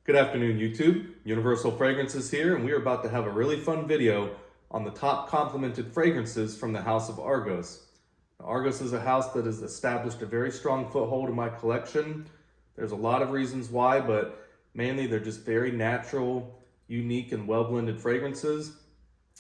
Good afternoon, YouTube. Universal Fragrances here, and we are about to have a really fun video on the top complimented fragrances from the House of Argos. Now, Argos is a house that has established a very strong foothold in my collection. There's a lot of reasons why, but mainly they're just very natural, unique, and well-blended fragrances.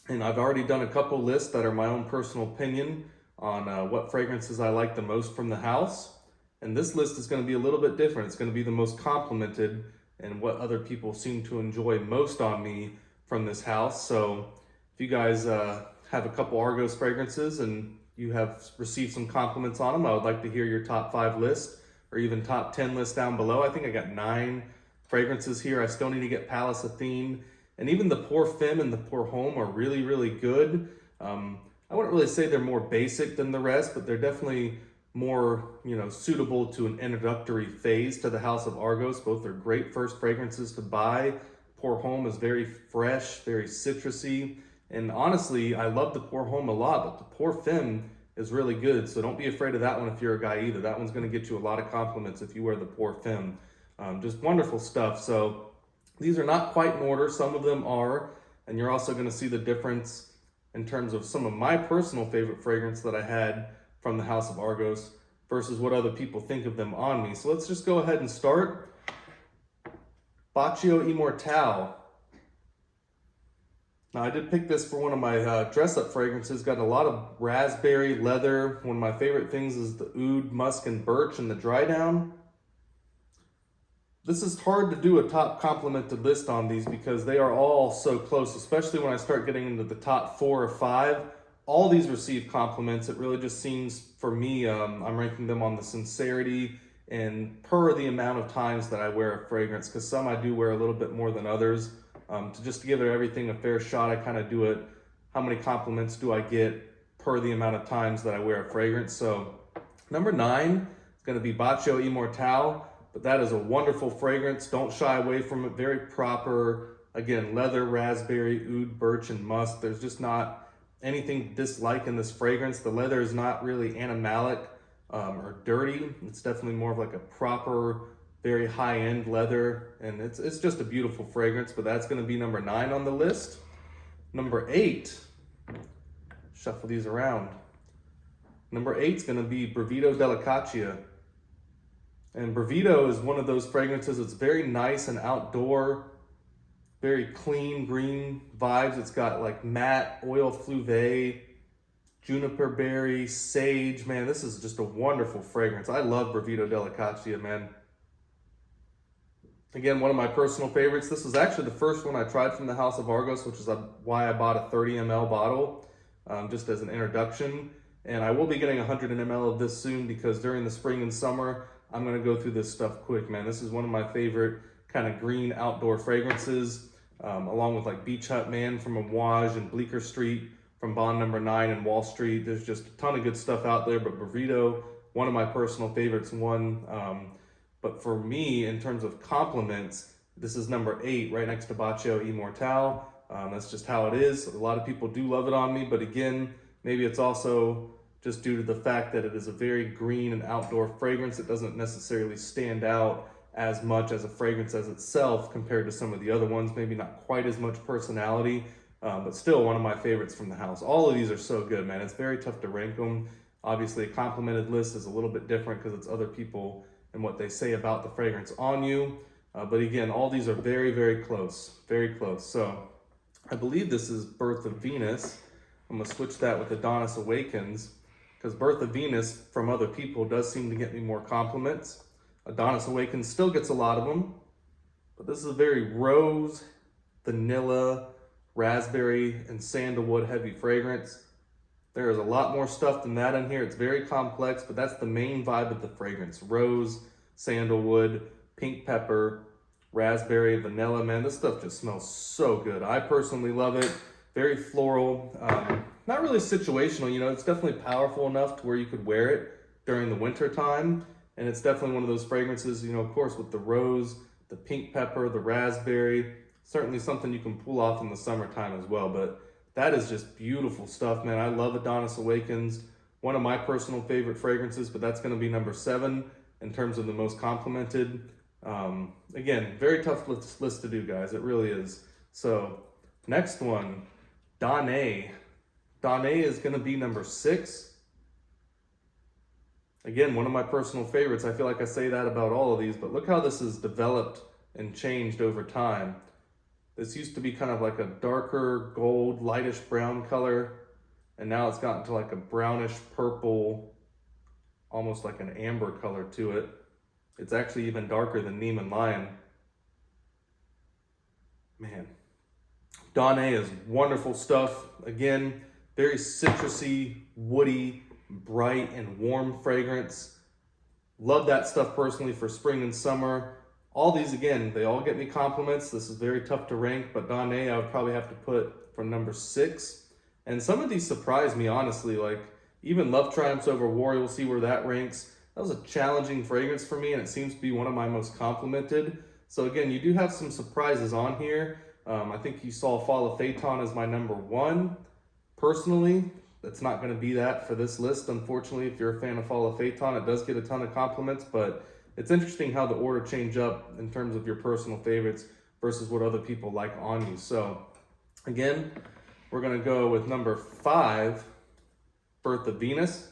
And I've already done a couple lists that are my own personal opinion on what fragrances I like the most from the house. And this list is going to be a little bit different. It's going to be the most complimented and what other people seem to enjoy most on me from this house. So if you guys have a couple Argos fragrances and you have received some compliments on them, I would like to hear your top 5 list or even top 10 list down below. I think I got 9 fragrances here. I still need to get Palace Athene, and even the Pour Femme and the Pour Homme are really, really good. I wouldn't really say they're more basic than the rest, but they're definitely more, suitable to an introductory phase to the House of Argos. Both are great first fragrances to buy. Pour Homme is very fresh, very citrusy, and honestly, I love the Pour Homme a lot, but the Pour Femme is really good, so don't be afraid of that one if you're a guy either. That one's going to get you a lot of compliments if you wear the Pour Femme. Just wonderful stuff. So these are not quite in order, some of them are, and you're also going to see the difference in terms of some of my personal favorite fragrance that I had from the House of Argos versus what other people think of them on me. So let's just go ahead and start. Bacio Immortale. Now I did pick this for one of my dress-up fragrances. Got a lot of raspberry, leather. One of my favorite things is the oud, musk, and birch in the dry down. This is hard to do a top complimented list on these because they are all so close, especially when I start getting into the top 4 or 5. All these receive compliments. It really just seems, for me, I'm ranking them on the sincerity and per the amount of times that I wear a fragrance, because some I do wear a little bit more than others. To give everything a fair shot, I kind of do it, how many compliments do I get per the amount of times that I wear a fragrance. So number 9 is going to be Bacio Immortale. But that is a wonderful fragrance. Don't shy away from it. Very proper. Again, leather, raspberry, oud, birch, and musk. There's just not anything to dislike in this fragrance. The leather is not really animalic or dirty. It's definitely more of like a proper, very high-end leather. And it's just a beautiful fragrance. But that's going to be number 9 on the list. Number 8. Shuffle these around. Number 8 is going to be Brevido Delicacia. And Brevido is one of those fragrances that's very nice and outdoor, very clean green vibes. It's got like matte oil fleuve, juniper berry, sage. Man, this is just a wonderful fragrance. I love Brevido Delicacia, man. Again, one of my personal favorites. This was actually the first one I tried from the House of Argos, which is why I bought a 30 ml bottle, just as an introduction. And I will be getting 100 ml of this soon because during the spring and summer, I'm going to go through this stuff quick, man. This is one of my favorite kind of green outdoor fragrances, along with like Beach Hut Man from Amouage and Bleecker Street from Bond Number 9 and Wall Street. There's just a ton of good stuff out there, but Brevido, one of my personal favorites. But for me, in terms of compliments, this is number 8, right next to Bacio Immortale. That's just how it is. A lot of people do love it on me, but again, maybe it's also just due to the fact that it is a very green and outdoor fragrance. It doesn't necessarily stand out as much as a fragrance as itself compared to some of the other ones. Maybe not quite as much personality, but still one of my favorites from the house. All of these are so good, man. It's very tough to rank them. Obviously, a complimented list is a little bit different because it's other people and what they say about the fragrance on you. But again, all these are very, very close, very close. So I believe this is Birth of Venus. I'm gonna switch that with Adonis Awakens, because Birth of Venus from other people does seem to get me more compliments. Adonis Awakens still gets a lot of them, but this is a very rose, vanilla, raspberry, and sandalwood heavy fragrance. There is a lot more stuff than that in here. It's very complex, but that's the main vibe of the fragrance. Rose, sandalwood, pink pepper, raspberry, vanilla. Man, this stuff just smells so good. I personally love it. Very floral. Not really situational, it's definitely powerful enough to where you could wear it during the winter time. And it's definitely one of those fragrances, of course, with the rose, the pink pepper, the raspberry, certainly something you can pull off in the summertime as well. But that is just beautiful stuff, man. I love Adonis Awakens. One of my personal favorite fragrances, but that's going to be number 7 in terms of the most complimented. Again, very tough list to do, guys. It really is. So next one, Danae. Danae is going to be number 6. Again, one of my personal favorites. I feel like I say that about all of these, but look how this has developed and changed over time. This used to be kind of like a darker gold, lightish brown color, and now it's gotten to like a brownish purple, almost like an amber color to it. It's actually even darker than Neiman Lion. Man, Danae is wonderful stuff. Again, very citrusy, woody, bright, and warm fragrance. Love that stuff personally for spring and summer. All these, again, they all get me compliments. This is very tough to rank, but Danae I would probably have to put from number 6. And some of these surprised me, honestly. Like, even Love Triumphs over War, you'll see where that ranks. That was a challenging fragrance for me, and it seems to be one of my most complimented. So again, you do have some surprises on here. I think you saw Fall of Phaeton as my number 1. Personally, that's not going to be that for this list. Unfortunately, if you're a fan of Fall of Phaeton, it does get a ton of compliments, but it's interesting how the order change up in terms of your personal favorites versus what other people like on you. So again, we're going to go with number 5, Birth of Venus.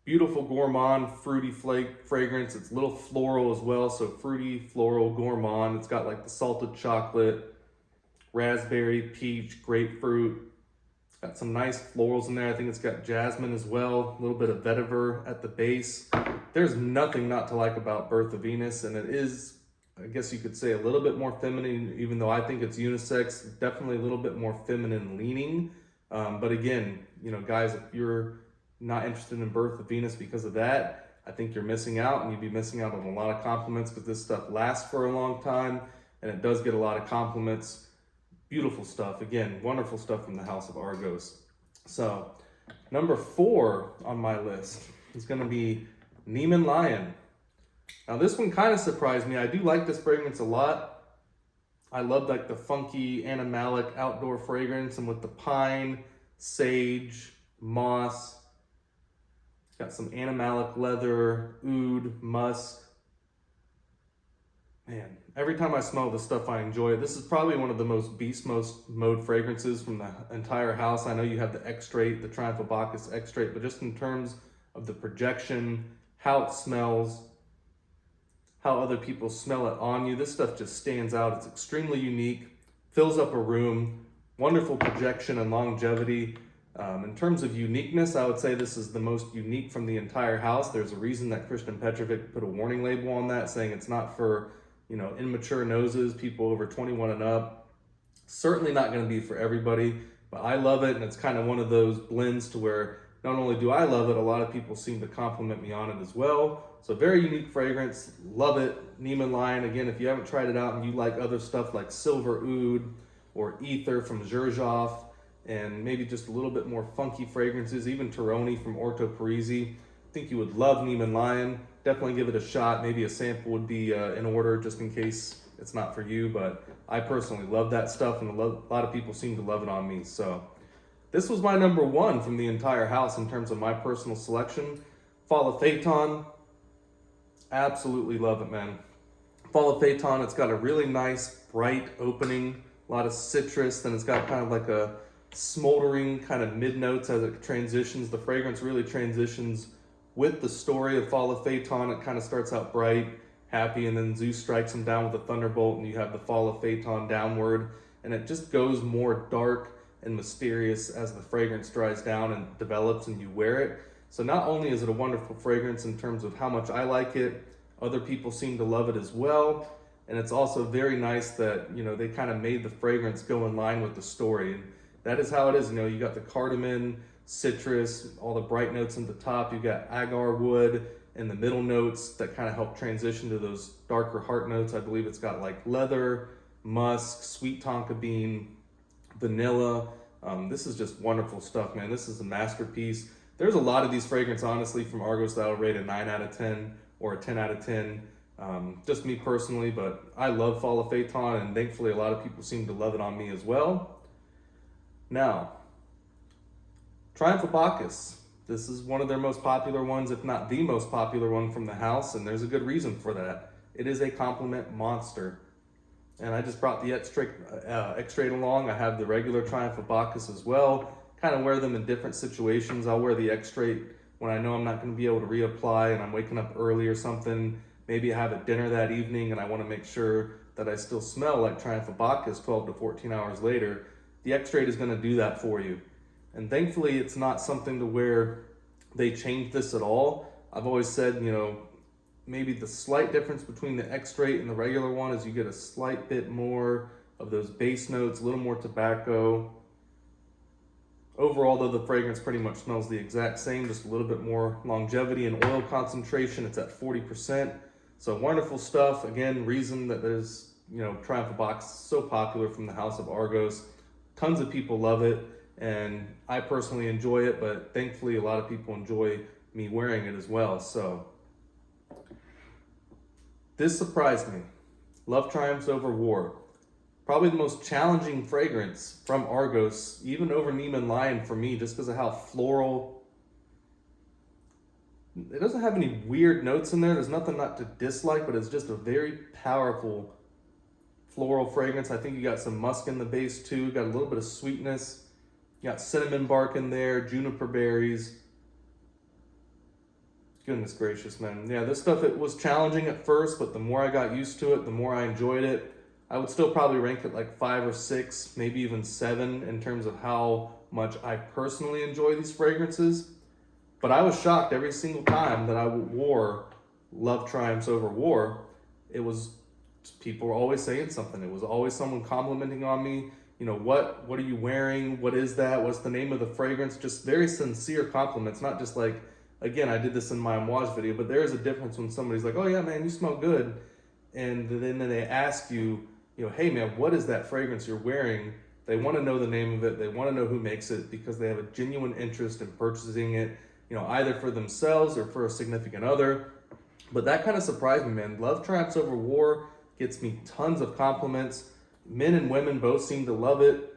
Beautiful gourmand, fruity fragrance. It's a little floral as well, so fruity, floral, gourmand. It's got like the salted chocolate, raspberry, peach, grapefruit. It's got some nice florals in there. I think it's got jasmine as well, a little bit of vetiver at the base. There's nothing not to like about Birth of Venus, and it is, I guess you could say, a little bit more feminine, even though I think it's unisex, definitely a little bit more feminine leaning. But again, you know, guys, if you're not interested in Birth of Venus because of that, I think you're missing out, and you'd be missing out on a lot of compliments because this stuff lasts for a long time and it does get a lot of compliments. Beautiful stuff. Again, wonderful stuff from the House of Argos. So number 4 on my list is going to be Neiman Lion. Now this one kind of surprised me. I do like this fragrance a lot. I love like the funky animalic outdoor fragrance, and with the pine, sage, moss. Got some animalic leather, oud, musk. Man, every time I smell this stuff, I enjoy it. This is probably one of the most beast mode fragrances from the entire house. I know you have the X-Straight, the Triumph of Bacchus X-Straight, but just in terms of the projection, how it smells, how other people smell it on you, this stuff just stands out. It's extremely unique, fills up a room, wonderful projection and longevity. In terms of uniqueness, I would say this is the most unique from the entire house. There's a reason that Christian Petrovic put a warning label on that, saying it's not for, you know, immature noses, people over 21 and up. Certainly not going to be for everybody, but I love it, and it's kind of one of those blends to where not only do I love it, a lot of people seem to compliment me on it as well. So very unique fragrance, love it. Neiman Lion, again, if you haven't tried it out and you like other stuff like Silver Oud or Ether from Xerjoff, and maybe just a little bit more funky fragrances, even Teroni from Orto Parisi, I think you would love Neiman Lion. Definitely give it a shot. Maybe a sample would be in order just in case it's not for you, but I personally love that stuff, and a lot of people seem to love it on me. So this was my number 1 from the entire house in terms of my personal selection. Fall of Phaeton, absolutely love it, man. Fall of Phaeton, it's got a really nice, bright opening, a lot of citrus, then it's got kind of like a smoldering kind of mid notes as it transitions. The fragrance really transitions with the story of Fall of Phaeton. It kind of starts out bright, happy, and then Zeus strikes him down with a thunderbolt, and you have the Fall of Phaeton downward, and it just goes more dark and mysterious as the fragrance dries down and develops and you wear it. So not only is it a wonderful fragrance in terms of how much I like it, other people seem to love it as well, and it's also very nice that, you know, they kind of made the fragrance go in line with the story. And that is how it is. You know, you got the cardamom, citrus, all the bright notes at the top. You got agar wood and the middle notes that kind of help transition to those darker heart notes. I believe it's got like leather, musk, sweet tonka bean, vanilla. This is just wonderful stuff, man. This is a masterpiece. There's a lot of these fragrances, honestly, from Argos that I'll rate a 9 out of 10 or a 10 out of 10. Just me personally, but I love Fall of Phaeton, and thankfully a lot of people seem to love it on me as well. Now, Triumph of Bacchus. This is one of their most popular ones, if not the most popular one from the house, and there's a good reason for that. It is a compliment monster. And I just brought the X-Straight along. I have the regular Triumph of Bacchus as well. Kind of wear them in different situations. I'll wear the X-Straight when I know I'm not going to be able to reapply and I'm waking up early or something. Maybe I have a dinner that evening and I want to make sure that I still smell like Triumph of Bacchus 12 to 14 hours later. The X-Straight is going to do that for you. And thankfully, it's not something to where they changed this at all. I've always said, maybe the slight difference between the X-Straight and the regular one is you get a slight bit more of those base notes, a little more tobacco. Overall, though, the fragrance pretty much smells the exact same, just a little bit more longevity and oil concentration. It's at 40%. So wonderful stuff. Again, reason that there's, Triumph of Bacchus is so popular from the House of Argos. Tons of people love it, and I personally enjoy it, but thankfully a lot of people enjoy me wearing it as well. So this surprised me. Love triumphs over war. Probably the most challenging fragrance from Argos, even over Neiman Lion for me, just because of how floral. It doesn't have any weird notes in there. There's nothing not to dislike, but it's just a very powerful floral fragrance. I think you got some musk in the base too. Got a little bit of sweetness. You got cinnamon bark in there, juniper berries. Goodness gracious, man. Yeah, this stuff, it was challenging at first, but the more I got used to it, the more I enjoyed it. I would still probably rank it like 5 or 6, maybe even 7 in terms of how much I personally enjoy these fragrances. But I was shocked every single time that I wore Love Triumphs Over War. It was, people were always saying something. It was always someone complimenting on me. What are you wearing? What is that? What's the name of the fragrance? Just very sincere compliments, not just like, again, I did this in my Amouage video, but there is a difference when somebody's like, oh yeah, man, you smell good. And then they ask you, hey man, what is that fragrance you're wearing? They want to know the name of it. They want to know who makes it because they have a genuine interest in purchasing it, either for themselves or for a significant other. But that kind of surprised me, man. Love Triumphs Over War gets me tons of compliments. Men and women both seem to love it.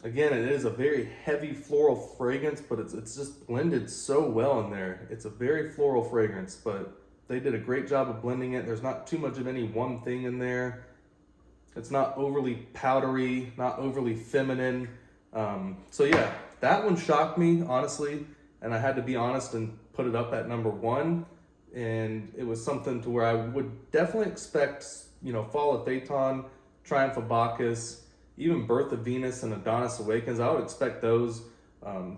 Again, it is a very heavy floral fragrance, but it's just blended so well in there. It's a very floral fragrance, but they did a great job of blending it. There's not too much of any one thing in there. It's not overly powdery, not overly feminine. So yeah, that one shocked me, honestly, and I had to be honest and put it up at number 1. And it was something to where I would definitely expect, Fall of Phaeton, Triumph of Bacchus, even Birth of Venus and Adonis Awakens. I would expect those,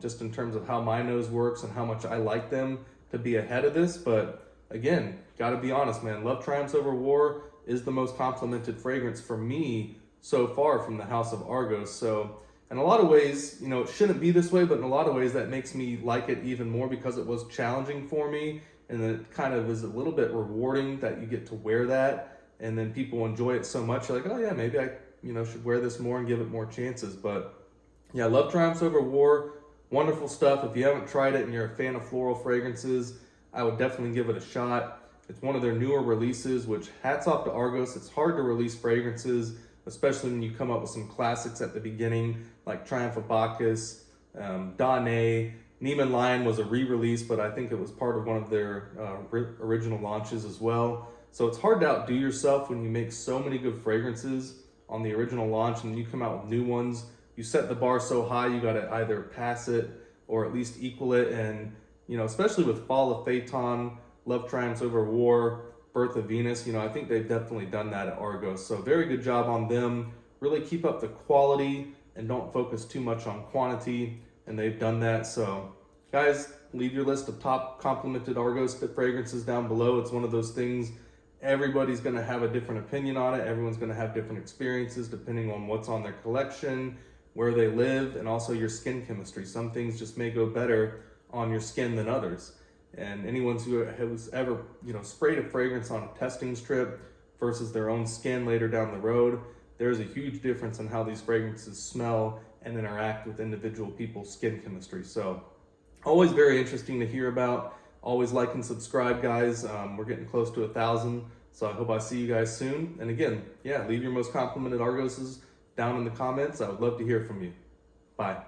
just in terms of how my nose works and how much I like them, to be ahead of this. But again, gotta be honest, man. Love Triumphs Over War is the most complimented fragrance for me so far from the House of Argos. So in a lot of ways, it shouldn't be this way, but in a lot of ways that makes me like it even more because it was challenging for me. And it kind of is a little bit rewarding that you get to wear that. And then people enjoy it so much. You're like, oh yeah, maybe I should wear this more and give it more chances. But yeah, Love Triumphs Over War, wonderful stuff. If you haven't tried it and you're a fan of floral fragrances, I would definitely give it a shot. It's one of their newer releases, which hats off to Argos. It's hard to release fragrances, especially when you come up with some classics at the beginning, like Triumph of Bacchus, Danae. Neiman Lion was a re-release, but I think it was part of one of their original launches as well. So it's hard to outdo yourself when you make so many good fragrances on the original launch and you come out with new ones. You set the bar so high, you got to either pass it or at least equal it. And, especially with Fall of Phaeton, Love Triumphs Over War, Birth of Venus, I think they've definitely done that at Argos. So very good job on them. Really keep up the quality and don't focus too much on quantity. And they've done that. So guys, leave your list of top complimented Argos fragrances down below. It's one of those things, everybody's going to have a different opinion on it. Everyone's going to have different experiences depending on what's on their collection, where they live, and also your skin chemistry. Some things just may go better on your skin than others. And anyone who has ever, sprayed a fragrance on a testing strip versus their own skin later down the road, there's a huge difference in how these fragrances smell and interact with individual people's skin chemistry. So always very interesting to hear about. Always like and subscribe, guys. We're getting close to 1,000. So I hope I see you guys soon. And again, leave your most complimented Argoses down in the comments. I would love to hear from you. Bye.